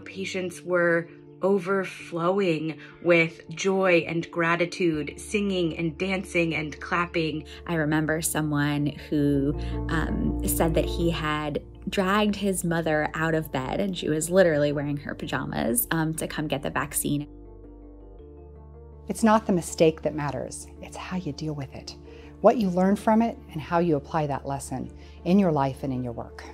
patients were overflowing with joy and gratitude, singing and dancing and clapping. I remember someone who said that he had dragged his mother out of bed, and she was literally wearing her pajamas to come get the vaccine. It's not the mistake that matters, it's how you deal with it, what you learn from it, and how you apply that lesson in your life and in your work.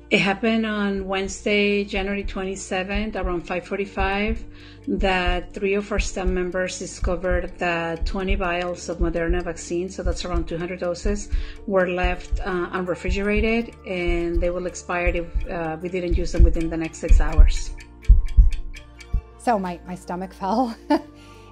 It happened on Wednesday, January 27th, around 5:45, that 3 of our staff members discovered that 20 vials of Moderna vaccine, so that's around 200 doses, were left unrefrigerated, and they will expire if we didn't use them within the next 6 hours. So my stomach fell,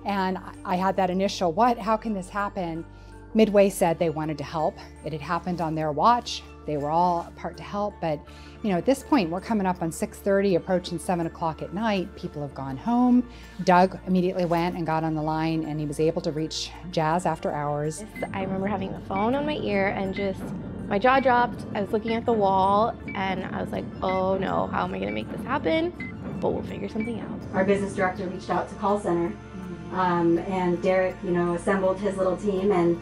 and I had that initial, how can this happen? Midway said they wanted to help. It had happened on their watch. They were all a part to help, but at this point, we're coming up on 6:30, approaching 7 o'clock at night. People have gone home. Doug immediately went and got on the line, and he was able to reach Jazz after hours. I remember having the phone on my ear and just, my jaw dropped. I was looking at the wall, and I was like, oh no, how am I gonna make this happen? But we'll figure something out. Our business director reached out to call center, and Derek, assembled his little team, and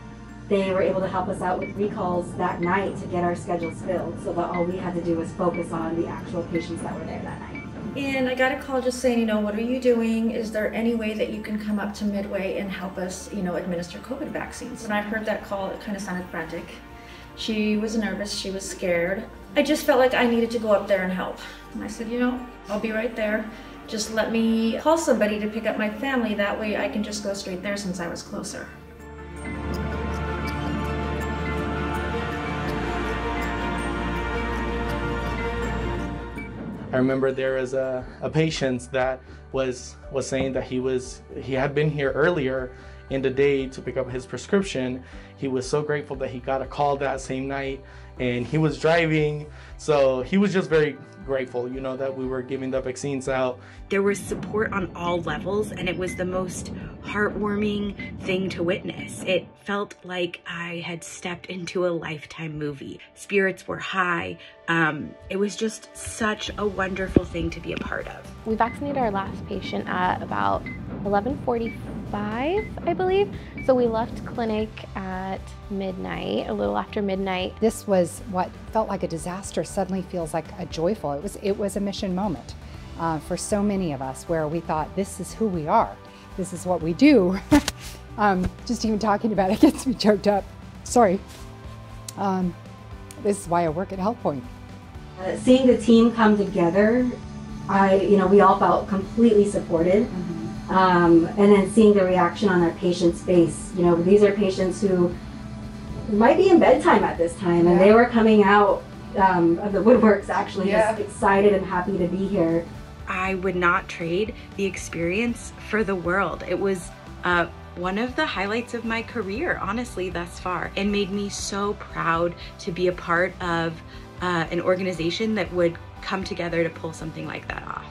they were able to help us out with recalls that night to get our schedules filled, so that all we had to do was focus on the actual patients that were there that night. And I got a call just saying, what are you doing? Is there any way that you can come up to Midway and help us, administer COVID vaccines? When I heard that call, it kind of sounded frantic. She was nervous, she was scared. I just felt like I needed to go up there and help. And I said, I'll be right there. Just let me call somebody to pick up my family. That way I can just go straight there since I was closer. I remember there was a patient that was saying that he had been here earlier in the day to pick up his prescription. He was so grateful that he got a call that same night, and he was driving, so he was just very grateful, that we were giving the vaccines out. There was support on all levels, and it was the most heartwarming thing to witness. It felt like I had stepped into a Lifetime movie. Spirits were high. It was just such a wonderful thing to be a part of. We vaccinated our last patient at about 11:45, I believe. So we left clinic at midnight, a little after midnight. This was what felt like a disaster suddenly feels like a joyful. It was a mission moment for so many of us, where we thought, this is who we are. This is what we do. Just even talking about it gets me choked up. Sorry. This is why I work at HealthPoint. Seeing the team come together, we all felt completely supported. And then seeing the reaction on our patients' face. These are patients who might be in bedtime at this time, and they were coming out of the woodworks actually, just excited and happy to be here. I would not trade the experience for the world. It was one of the highlights of my career, honestly, thus far. It made me so proud to be a part of an organization that would come together to pull something like that off.